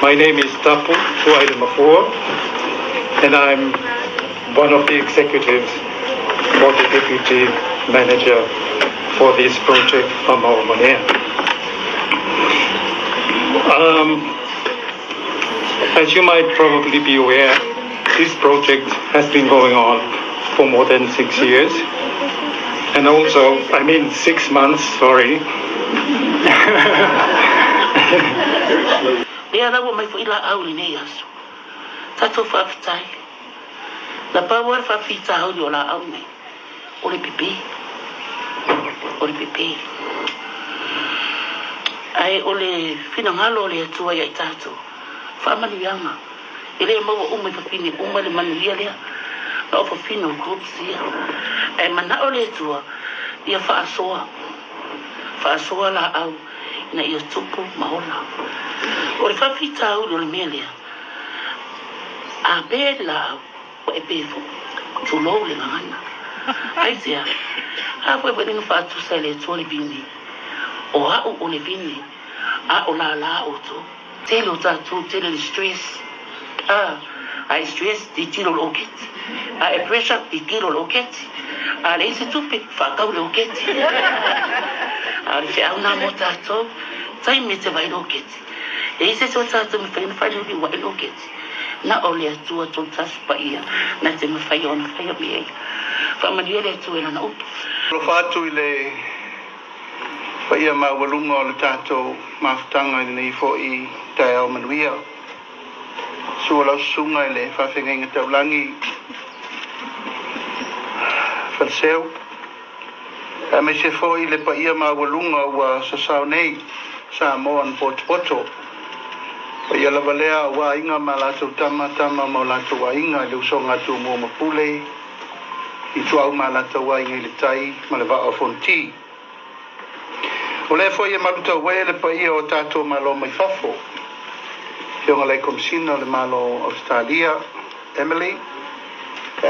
My name is Taumafaiga-Ganasavea, and I'm one of the executives or the deputy manager for this project, Fama, Onomea. As you might probably be aware, this project has been going on for more than 6 years. And also, 6 months, sorry. Lea lawa mai fo ila au nei aso. Tato whaafitai. La pāwara whaafita au ni o la au nei. O le pipi. O le pipi. Ai o le finangalo o le atua ia i tātou. Whaamanianga. I lea maua umai whawhini umai le manuia lea. Na o whawhino groups ia. Ai mana o le atua ia whaasoa. Whaasoa la au. Na ia tupu maola. O le whawhita au le mea lea. A bēr la au. O e bēfo. Tu lou le ngangana. Ai sea. A koe wharinga whaatusa le atua le vini. O hau o le vini. A o la o to. Tele o tātou, tele le stress. Ai stress di tiro lo keti. A pressure di tiro lo keti. A le ise tupe whakau lo keti. A le whiau nā mo tātou. Tai me te vai lo keti. E ise so tātou me whaina whainuri wai lo keti. Na o le atua tō tasu pa ia. Na te me whai ona whai a mea. Whamania le atua e lana upu. Lo whātu i le whaia mā walunga o le tātou mawhutanga i nei fo i tai au manuia. Sua lau sunga i le whawhenga inga taulangi whanseo. Me se fo i le paia mā walunga ua sasau nei sa moa an poto. Paia lava lea wa inga ma lātou tama ma lātou wa inga i le usonga tu mua mapule. I tuau ma lātou wa inga i le tai ma le vaa fonti. O le foi e maluta ue le paia o tātou malo mai fafo. Fionga le komsina le malo Australia, Emily.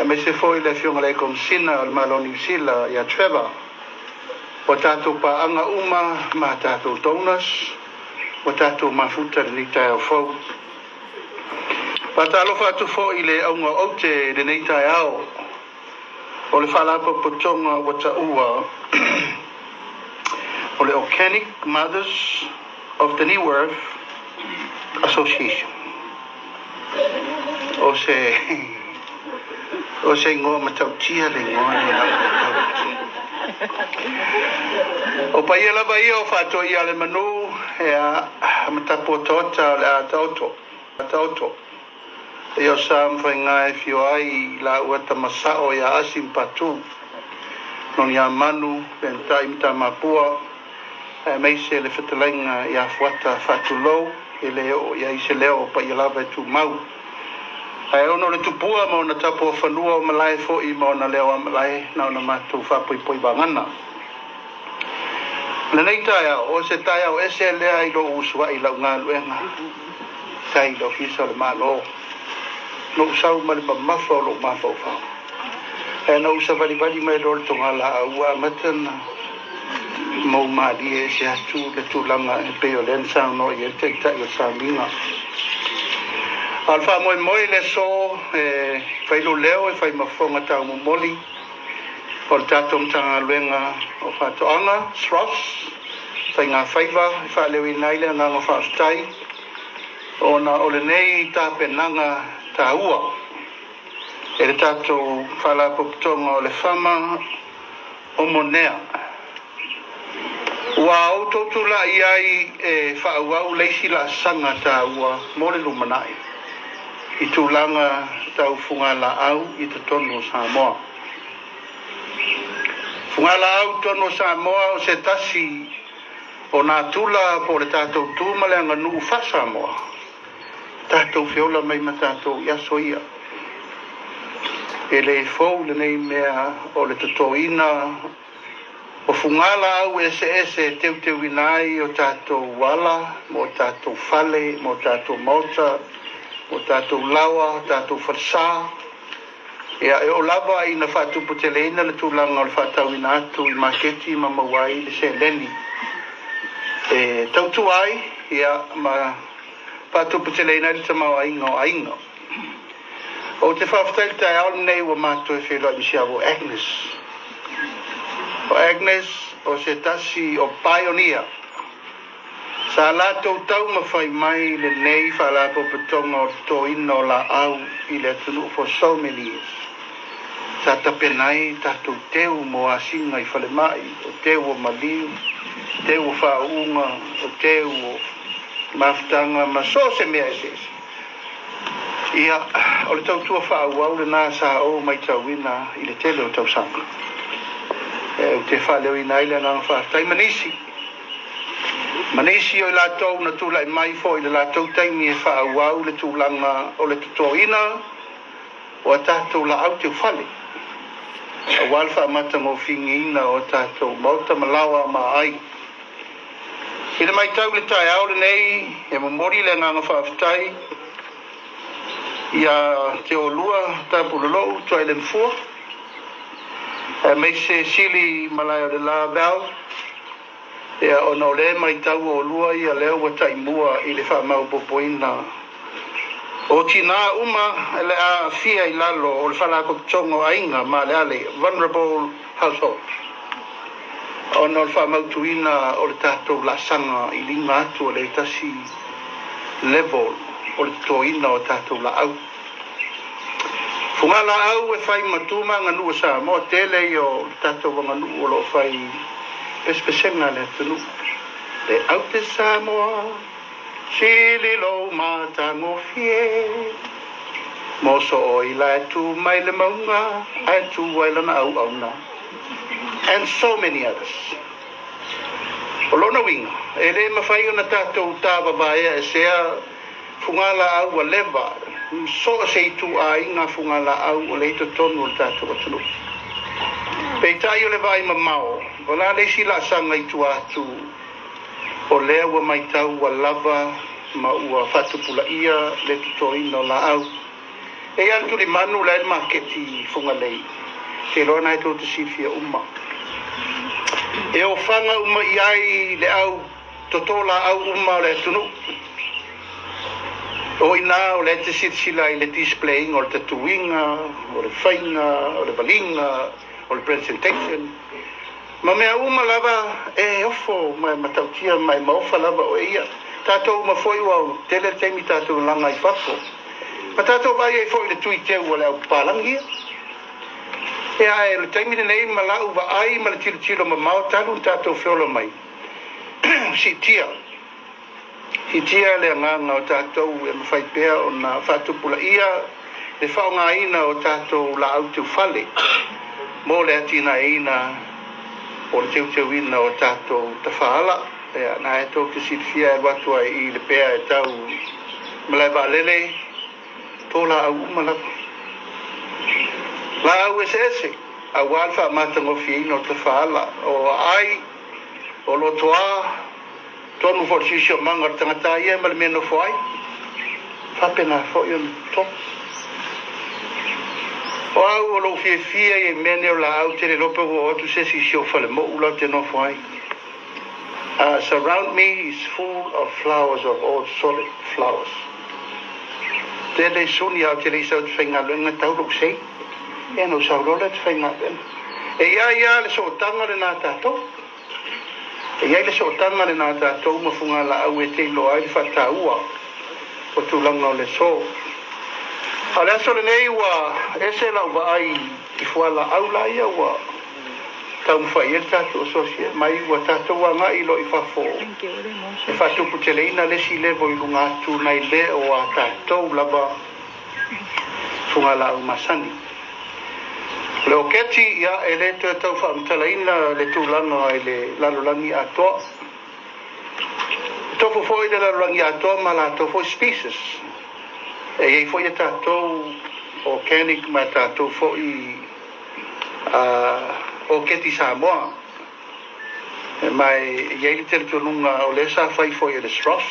Me se foi le fionga le komsina le malo New Zealand, ia Trevor. O tātou pa anga uma ma tātou donas. O tātou mafuta le nitai au fau. Pa tālo whātu fo i le aunga oute le nitai au. O le whalapa potonga o ta ua. O le Organic Mothers of the New Earth Association. O se ngoa matautia le ngoa ni o pa ia lava ia o Faatoia le manu e a matapo tota le a tauto. E o sa mwhainga e fio ai la uata masao ia asim patu. Non ia manu pentai mita mapua. Mai se le whetalainga ia fuata whatulou, e leo ia i se leo pa ia lava e tu mau. Ai ono le tupua ma ona tapo whanua o malai fo i ma ona leo a malai na ona matu whapoi bangana. Le nei taia, o se taia o ese lea i lo usua i lau ngā luenga. Tai lo fisa le malo. No usau ma le mamafa o lo mafa o whao. E na usa vali mai lo le tonga la a ua matana. Mau mali e se atu le tūlanga e peo lensa no i e te tai o Saminga. Alfa moi le so whailu leo e whai mafonga tau mumoli. O le tātou mtanga luenga o Faatoanga, Sross. Tai ngā whaiva, e whaaleo i naile ngā ngā whaastai. O na ole nei tāpenanga tā ua. E le tātou whalapoputonga o le Fama, Onomea. Ua au tōtula i ai e whaauau leisi la sanga tā ua mole lumanai. I tūlanga tau funga la au i te tono Samoa. Funga la au tono Samoa o se tasi o nā tula po le tātou tūmale anga nuu wha Samoa. Tātou whiola mai ma tātou iaso ia. E le fau le nei mea o le tatoina. O fungala au ese teu inai o tātou wala, mo tātou fale, mo tātou mota, mo tātou lawa, tātou wharsā. E o lava i na whātupu te leina le tūlanga o le whātau ina atu i maketi ma mawai le se leni. E tautu ai, ia ma Faatupu te leina le tamau ainga. O te whawhatail tai aole nei wa mātou e wheloi misi awo Agnes. O Agnes o se tasi o Pioneer. Sa lātou taumawhai mai le nei whalapo patonga o tō ina o la au I le tunu for so many years. Sa tapenai tātou teu mo asinga I whale mai, o teu o maliu, teu o whaunga, o teu o maftanga, ma so se mea esese. Ia, o le tautua whaauau le nā sa o mai tauina I le tele o tausanga. O te whaleo ina ile nang whaatai manisi. Manisi o I lātou na tūlai mai fo I le lātou taimi e whaauau le tūlanga o le tutoina o a tātou la au te whale. A walwha mata mo whingina o tātou mauta malawa ma ai. I le mai tau le tai aole nei, e mamori le nganga whaaftai, ia te o lua tāpulolo, toi le mfua, me se sili malai o le la bel, ia ono le mai tau o lua ia leo wa taimua I le whamau popoina. O tina uma le a fia I lalo o le whalako tongo ainga ma le ale, vulnerable household. Ono le whamau tuina o le tātou la sanga I linga atu o le tasi level o le toina o tātou la au. Funga la au e whai matuma nganu sa mo tele I o tātou nganu o lo whai pespesenga le tunu. Le au te Samoa, sili lo matango fie. Moso o I la tu mai le maunga, ai tu wailana au au na. And so many others. Olona winga, e le mawhai o na tātou tāwa baia e sea fungala au a leva, so a seitu a inga fungala au o leito tonu o tātou atunu. Pei tai o le vai mamao, o la le si la sanga I tu atu, o lea wa mai tau wa lava, ma ua whatupula ia, le tutoina o la au. E antu li manu la el maketi fungalei, te rona e tō te sifia uma. E o whanga uma I ai le au, totola au uma le tunu. O ina o le te sila I le displaying o le tatuinga, o le whainga, o le balinga, o le presentation. Ma mea uma lava e ofo mai matautia mai maufa lava o ia. Tātou ma foi wau tele teimi tātou langa I whako. Ma tātou vai e foi le tui teu o le au pālangia. E ai le teimi nei ma lau wa ai ma le tiro ma mau tālu tātou whiola mai. Si tia. Si tia le nganga o tātou e mawhai pēr o na whatupula ia. Le whaonga ina o tātou la au teu whale. Mō le atina ina o le teu ina o tātou ta whaala. Ea, nā e tō ke sirfia e watua I le pēr e tau malai wa lele. Tō la au umalapa. La au ese, a walfa matango fiino te whaala, o ai, o lotoa, tonu forsisio manga tangata ia, ma le meno whai, whapena whoion top. O au o lo fia e mene o la au tere lope o otu se si sio whale mo ula te no whai. Surround me is full of flowers of all solid flowers. Tele suni au tere isau te whainga luenga tauruk sei. E no saurole te whainga luenga. E ia le sootanga le nā tātou. E ia le sootanga le nā tātou mafunga la au e te loa I whataua. O tūlanga o le so. A le aso le nei wa ese lau wa ai I fuala au la ia wa Taumafaiga tātou asosia mai wa tātou wa ngā ilo I whafo. E whatupu te leina le si levo I lunga atu nei le o a tātou lava funga la au masani. Le oketi ia e le tau whaamtalaina le tūlanga I le lalolangi atoa. Tofu foi le lalolangi atoa ma la tofu species. E iei foi e tātou organic ma tātou foi o keti Samoa. Mai iei li tere tununga o le sa fai foi e le sros.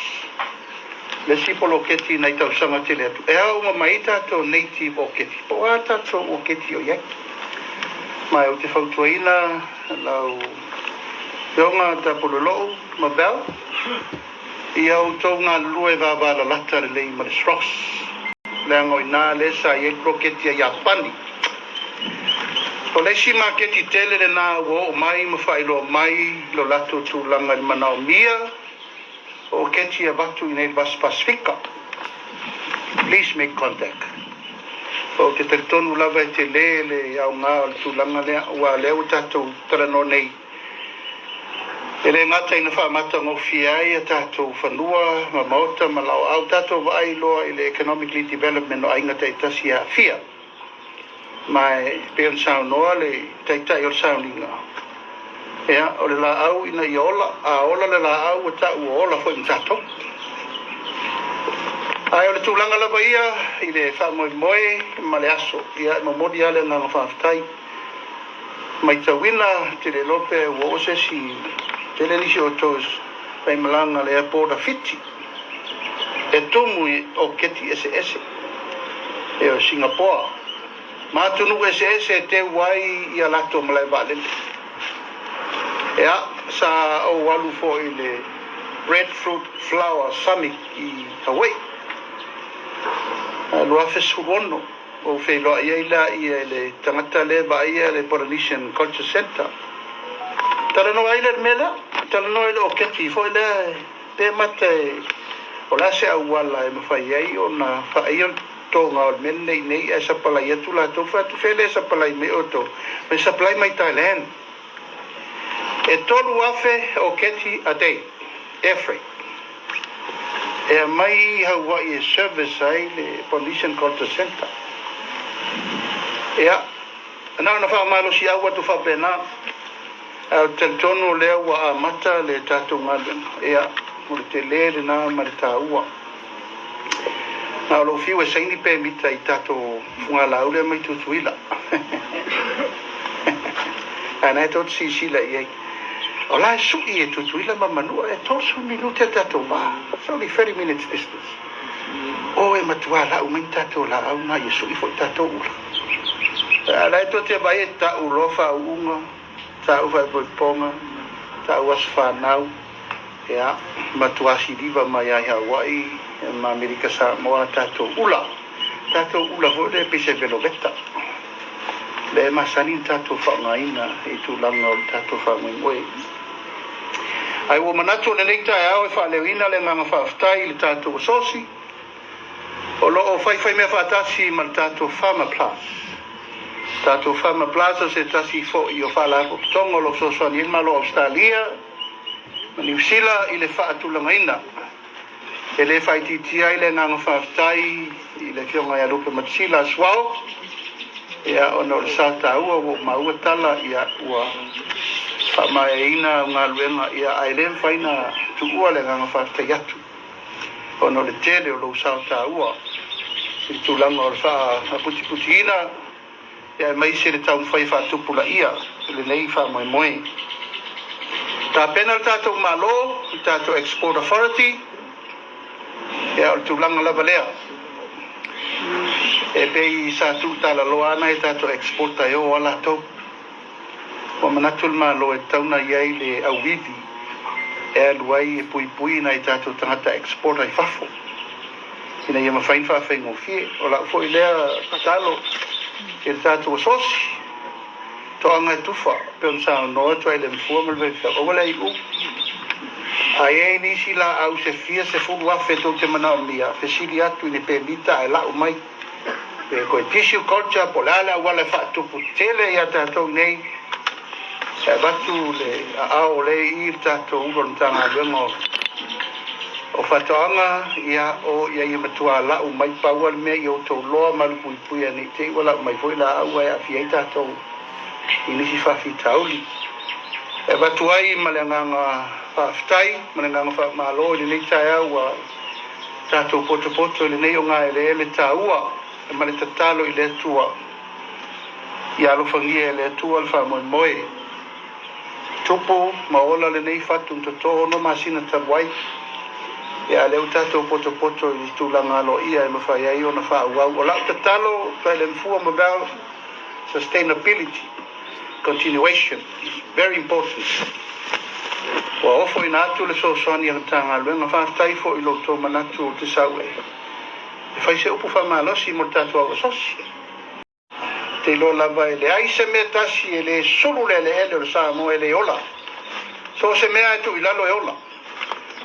Le si polokeki nei tau sanga te le atu. E au ma mai tātou native o keti. Po a tātou o keti o iaki. Mai o te whautuaina lau peonga ta pololou ma bel. ia o tau ngā lue vāwala lata le lei ma le stros. Le angoi nā le sa i e kroketi a Iapani. O le si maketi tele le nā o mai ma whailo mai lo lato tūlanga le manao mia o keti a watu i nei vas Pasifika. Please make contact. O te tonu lava e te le au ngā o le tūlanga lea ua leo tātou tarano nei. E le ngata ina whaamata ngofi ai a tātou whanua, ma maota, ma lau au tātou vai loa i le economically development o aingata i tasi a fia. Mai peon sao noa le taitai o sauninga. Ea, o le la au ina i ola, a ola le la au a tau o ola fo i mtatou. Ai o le tūlanga lava ia i le whamoe ma le aso, ia ma modi ale ngā whaafitai. Mai tawina te le lope ua ose si te le nisi o tos pai malanga le airport a Fiti. E tomu o keti ese. E o Singapore. Mātunu ese te wai i a lato malai vālele. Ea, sa o walu fo i le Breadfruit Flower Summit i Hawaii. Lua fesurono o wheloa iaila i le tangata le va ia le Polynesian Culture Center. Talano aile mela, talano ile o keti fo ile te mate o la se awala e mafai ai o na fai on tonga o menne nei e sapala ia tu la to fa tu fele sapala me oto me supply mai Thailand. E tolu afe o keti a day, air freight. E mai Hawaii service ai le Polynesian Culture Center. Ea, na wha malo si awa tu wha pena. Au te tono lea wa a mata le tātou ngālena. Ea, mo te le nā ma le tā ua. Nā lo fiu e saini pē mita i tātou funga laule mai tutuila. Ana e tot si sila i ei. O la e sui e tutuila ma manua e tosu minute tātou wā. It's only 30 minutes distance. O e matua la umai tātou la au nā i sui fo i tātou ula. Ala e tot e vai e tā ulofa unga. Ta uva ponga ta was fanau ya matuasi diva maya Hawaii ma Amerika Samoa tato ula vole pise veloveta le masani tato fangaina e tu langa tato fangoe ai wo manato le nekta ya fa lewina le nganga fa ftai le tato sosi o lo o fai me fa tasi mal tato Fama plus. Tato Fama Plaza se tasi fo i o whala ko tongo lo so so ni malo Australia ma New Zealand i le whaatulangaina e le whaititia i le nganga whaftai i le fionga ia lupe matsila swao ia ono le sata ua wo maua tala ia ua whamaeina ngā luenga ia ailen whaina tu ua le nganga whaftai atu ono le tele o lo sata ua i tulanga o le wha puti ina ia mai se le tau whai whaatupula ia, le nei wha Maimoa. Tā pena le tātou malo, le tātou Export Authority, ia o le tūlanga lava lea. E pei sa tūtala loana e tātou exporta e o ala tau. O manatul malo e tauna iai le auwivi, e aluai e pui na e tātou tangata exporta i whafo. Ina ia mawhain whawhai ngofie, o la fo i lea patalo, e tātou sosi to anga tufa peon sa no to ele fo mal ve fa o wala iu ai ni si la au se fia se fu wa fe to te mana mia fe si li atu ni pe mita la o mai pe ko tissue culture polala wala fa tu putele ya tātou nei e batu le au le i tātou uron tanga lengo o fatoanga ia o ia i matua la o mai pawal me i o to loa malu pui ani te wala mai foi la au a fieta to inisi fa fitauli e batuai malanga fa ftai malanga fa malo ni nei taia wa tato poto ni nei o nga ele taua e male tatalo i le tua ia lo fangia le tua al fa moe tupo maola le nei fatu to no masina tawai ia leu tātou poto i tūlanga alo ia e mawhai ai o na whaauau. O lau tatalo, kai le mfua about sustainability, continuation is very important. Wa ofo ina atu le sosoani ang tanga luenga whaatai fo ilo tō manatu o te sau e. E whai se upu whamalosi mo tatu au asosi. Te lo lava e le aise me tasi e le suru le ele o Samoa e le ola. So se mea tu ilalo e ola.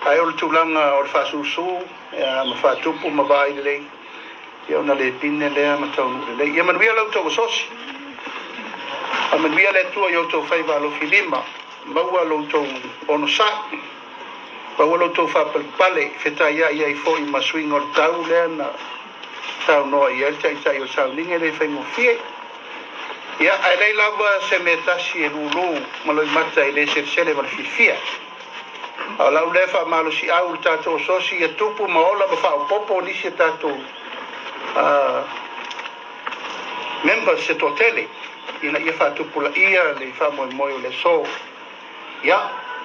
Ai o le tūlanga o le whasusu, ma whatupu ma vai le. Ia ona le pine lea ma taunu le. Ia manuia lau tau asosi. A manuia le tua i o tau whaiva alo filima. Maua lo tau ono sa. Maua lo tau whapalpale. Wheta ia i fo i maswing o tau lea na tau noa i elta i tai o sau ninge le whaingo fie. Ia, ai lei lava se me tasi e lulu maloi mata i le sele ma fifia. A lau lefa malo si au tato sosi e tupu maola ma wha popo nisi e tato members se totele. Ina ia wha tupu la ia le wha moe le so. Ia,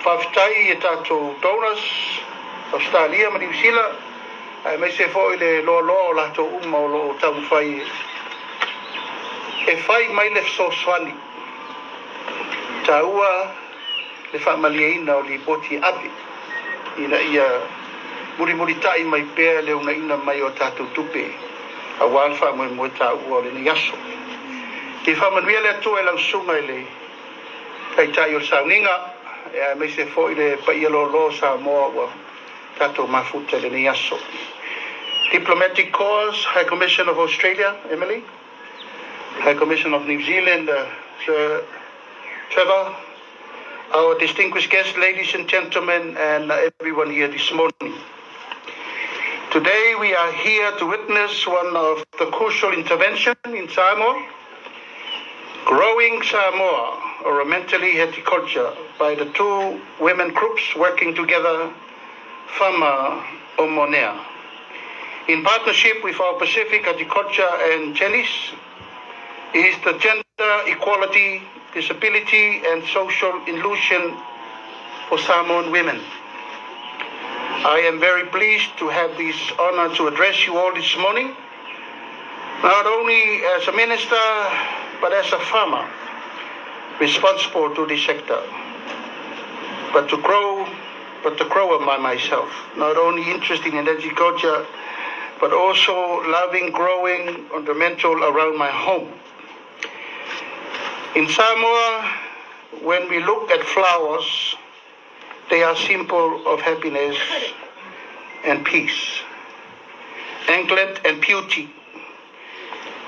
whawhitai e tato donors Australia ma New Zealand. Ai mai se fo i le lo lato uma o lo Taumafaiga. E whai mai le so swani. Ta ua le whaamaliaina o li poti api. Ina ia muri tai mai pēr le una ina mai o tātou tupe. A wān wha ta ua o le ni aso. Ki whamanuia le atua e lau sunga i le kai tai o sauninga. E mai se fo i le paia lo Samoa ua tātou mafuta le ni aso. Diplomatic Corps, High Commission of Australia, Emily. High Commission of New Zealand, Sir Trevor, our distinguished guests, ladies and gentlemen, and everyone here this morning. Today we are here to witness one of the crucial interventions in Samoa, growing Samoa, or mentally horticulture, by the two women groups working together, Fama, Onomea. In partnership with our Pacific Horticulture and Genis, is the gender equality, disability, and social inclusion for Samoan women. I am very pleased to have this honor to address you all this morning, not only as a minister, but as a farmer responsible to this sector, but to grow by myself, not only interested in agriculture, but also loving growing ornamental around my home. In Samoa, when we look at flowers, they are symbol of happiness and peace, anglet and beauty.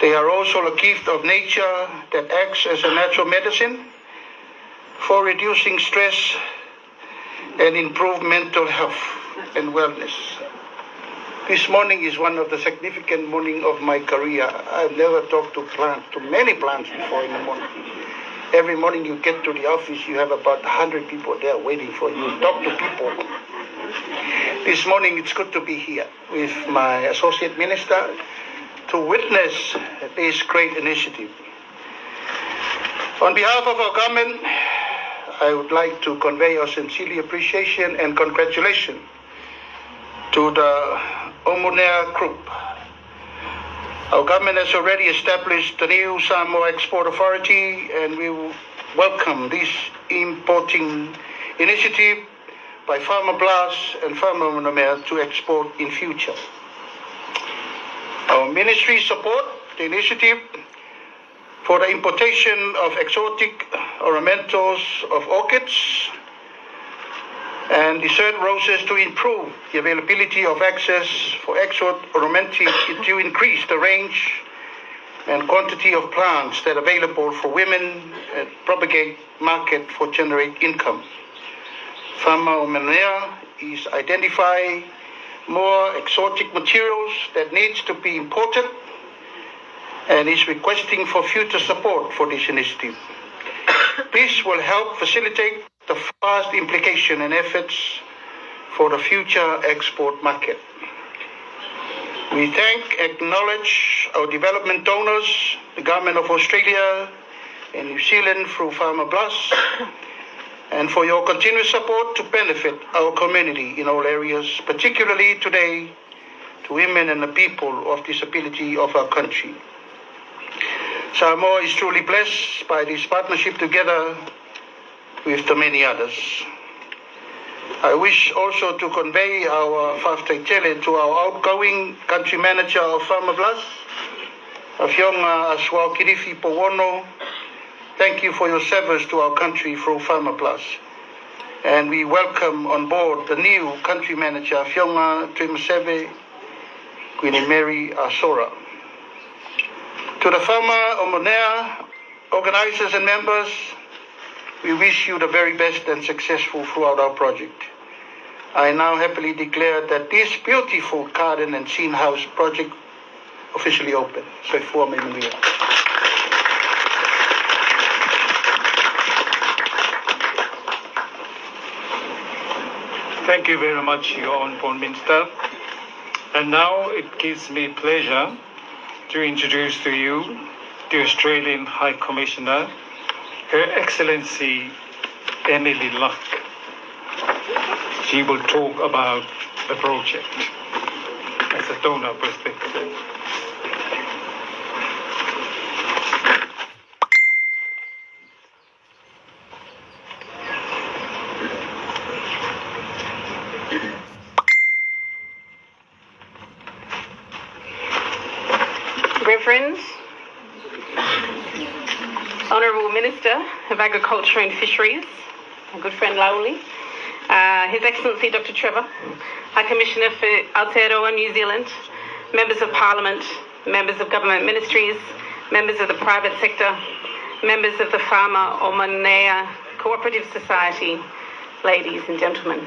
They are also a gift of nature that acts as a natural medicine for reducing stress and improve mental health and wellness. This morning is one of the significant mornings of my career. I've never talked to many plants before in the morning. Every morning you get to the office, you have about 100 people there waiting for you. Talk to people. This morning it's good to be here with my associate minister to witness this great initiative. On behalf of our government, I would like to convey our sincere appreciation and congratulations to the Onomea group. Our government has already established the new Samoa Export Authority, and we welcome this important initiative by Fama Plus and Fama Onomea to export in future. Our ministry support the initiative for the importation of exotic ornamentals of orchids and dessert roses to improve the availability of access for export ornamental to increase the range and quantity of plants that are available for women and propagate market for generate income. Fama Onomea is identifying more exotic materials that needs to be imported and is requesting for future support for this initiative. This will help facilitate the fast implication and efforts for the future export market. We acknowledge our development donors, the Government of Australia and New Zealand through Fama Plus, and for your continuous support to benefit our community in all areas, particularly today to women and the people of disability of our country. Samoa is truly blessed by this partnership together with the many others. I wish also to convey our whawhataitele to our outgoing country manager of Fama Plus, Afionga Aswao Kirifi Powono. Thank you for your service to our country through Fama Plus. And we welcome on board the new country manager, Afionga Taumafaiga-Ganasavea, Queen Mary Asora. To the Fama Onomea organizers and members, we wish you the very best and successful throughout our project. I now happily declare that this beautiful garden and scene house project officially open. So for Maimoa. Thank you very much, Your Honourable Minister. And now it gives me pleasure to introduce to you the Australian High Commissioner, Her Excellency Emily Luck. She will talk about the project as a donor perspective. Reverend, Honourable Minister of Agriculture and Fisheries, my good friend Lauli, His Excellency Dr. Trevor, High Commissioner for Aotearoa, New Zealand, Members of Parliament, Members of Government Ministries, Members of the private sector, Members of the Fama Onomea Cooperative Society, ladies and gentlemen.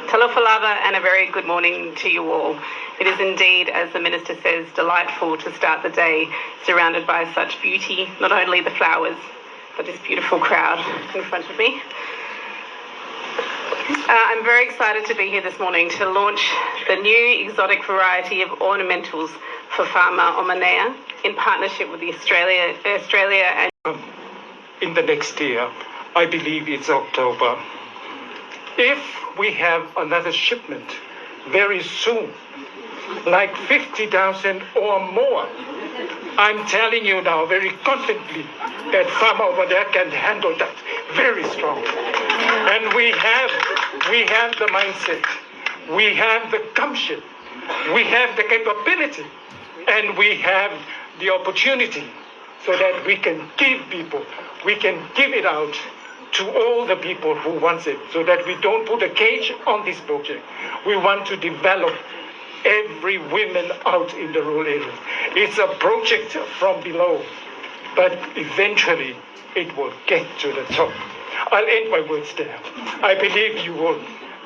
Talofa lava and a very good morning to you all. It is indeed, as the Minister says, delightful to start the day surrounded by such beauty, not only the flowers, but this beautiful crowd in front of me. I'm very excited to be here this morning to launch the new exotic variety of ornamentals for Fama Onomea in partnership with the Australia and... In the next year, I believe it's October. If we have another shipment very soon, like 50,000 or more, I'm telling you now very confidently that Fama Onomea can handle that very strongly. And we have the mindset, we have the gumption, we have the capability, and we have the opportunity so that we can give people, we can give it out to all the people who want it, so that we don't put a cage on this project. We want to develop every woman out in the rural areas. It's a project from below, but eventually it will get to the top. I'll end my words there. I believe you will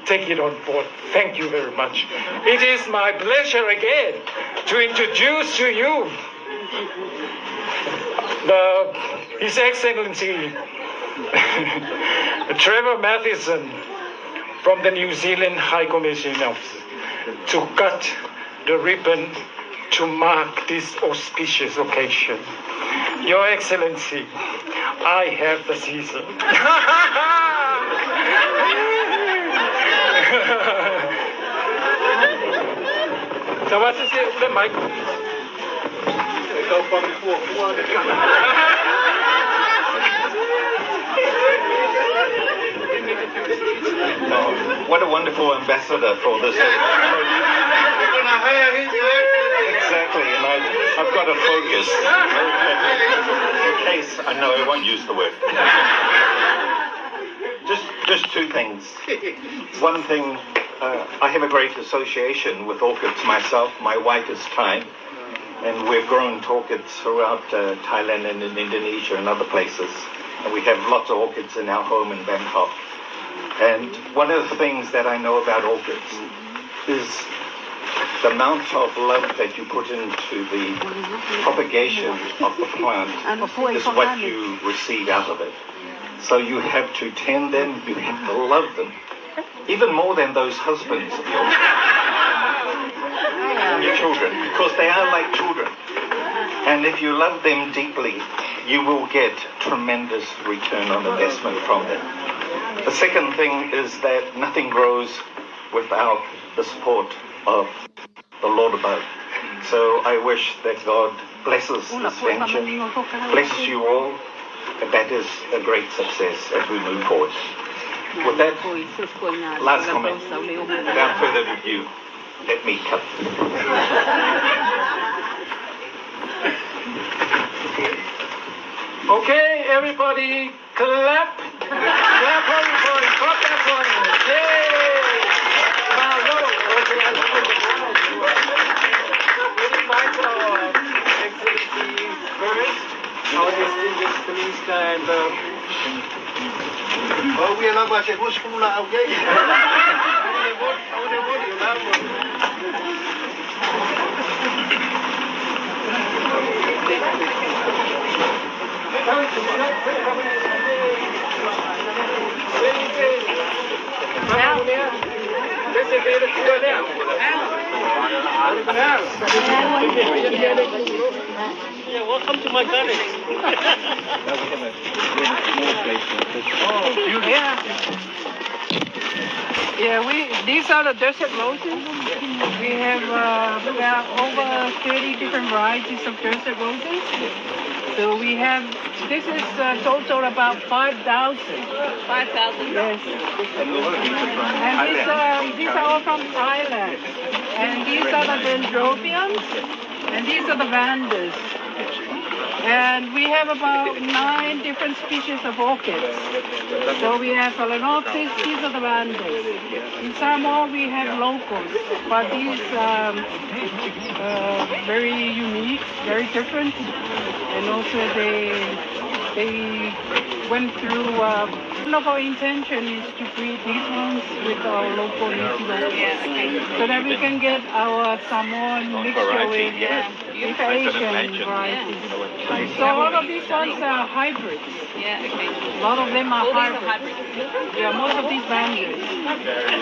take it on board. Thank you very much. It is my pleasure again to introduce to you His Excellency Trevor Mathieson from the New Zealand High Commission to cut the ribbon to mark this auspicious occasion. Your Excellency, I have the season. So what's the mic? Oh, what a wonderful ambassador for this. Exactly, and I've got to focus. In case I know I won't use the word. Just two things. One thing, I have a great association with orchids myself. My wife is Thai, and we've grown orchids throughout Thailand and in Indonesia and other places. And we have lots of orchids in our home in Bangkok. And one of the things that I know about orchids is the amount of love that you put into the propagation of the plant is what you receive out of it. So you have to tend them, you have to love them, even more than those husbands of yours and your children, because they are like children. And if you love them deeply, you will get tremendous return on investment from them. The second thing is that nothing grows without the support of the Lord above. So I wish that God blesses this venture, blesses you all, and that is a great success as we move forward. With that last comment, without further ado, let me cut. Okay, everybody, clap. Clap for everybody. Clap that one. Yay! Bravo. Okay, I would invite our Excellency first, our distinguished minister and we are not going to push from now, okay? Yeah, welcome to my garden. These are the desert roses. We have over 30 different varieties of desert roses. So we have, this is total about 5,000. 5,000? Yes. And these are all from Thailand. And these are the dendrobiums. And these are the vandas. And we have about 9 different species of orchids. So we have Phalaenopsis, these are the vandas. In Samoa we have locals, but these are very unique, very different. And also they went through, one of our intention is to breed these ones with our local native orchids, so that we can get our Samoan mixture with Asian varieties. So a lot of these ones are hybrids. Yeah, okay. A lot of them are hybrids. Yeah, most of these vandas.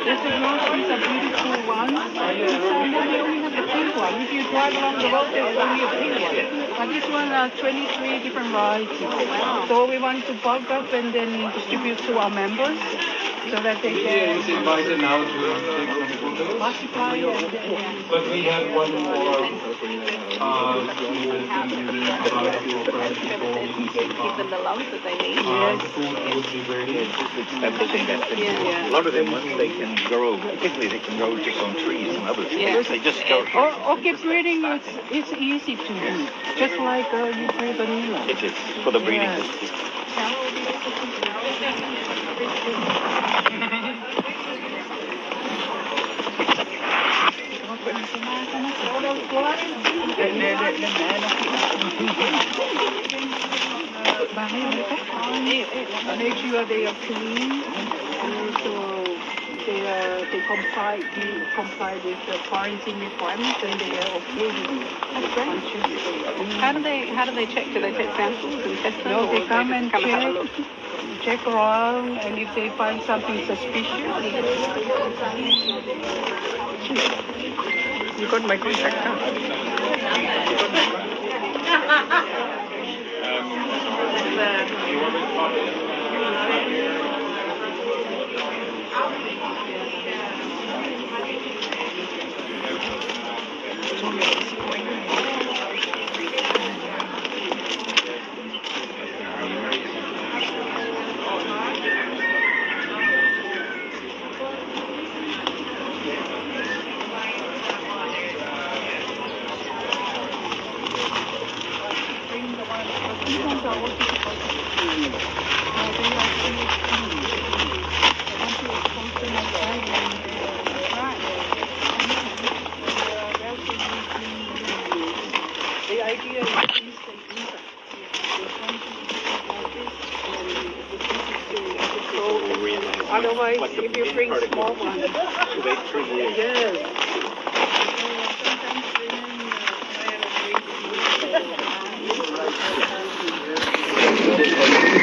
This is these are beautiful ones. We only have the pink one. If you drive along the road, there's only a pink one. But this one are 23 different varieties. So we want to bulk up and then distribute to our members so that they can Invited now to take some photos. multiply. But we have one more Give them the lumps that they need. the food would be ready. A lot of them, once they can grow, particularly they can grow just on trees and others. Yeah. They just go. Orchid breeding is easy to do, just like you breed vanilla. It is for the breeding. Make sure they are clean, and also they comply with the quarantine requirements, and they are okay with it. That's great. How do they check? Do they take samples and test them? No, they or come just and come and have a look? check around, and if they find something suspicious, you got my contact card. The idea is otherwise, if you bring small ones, yes.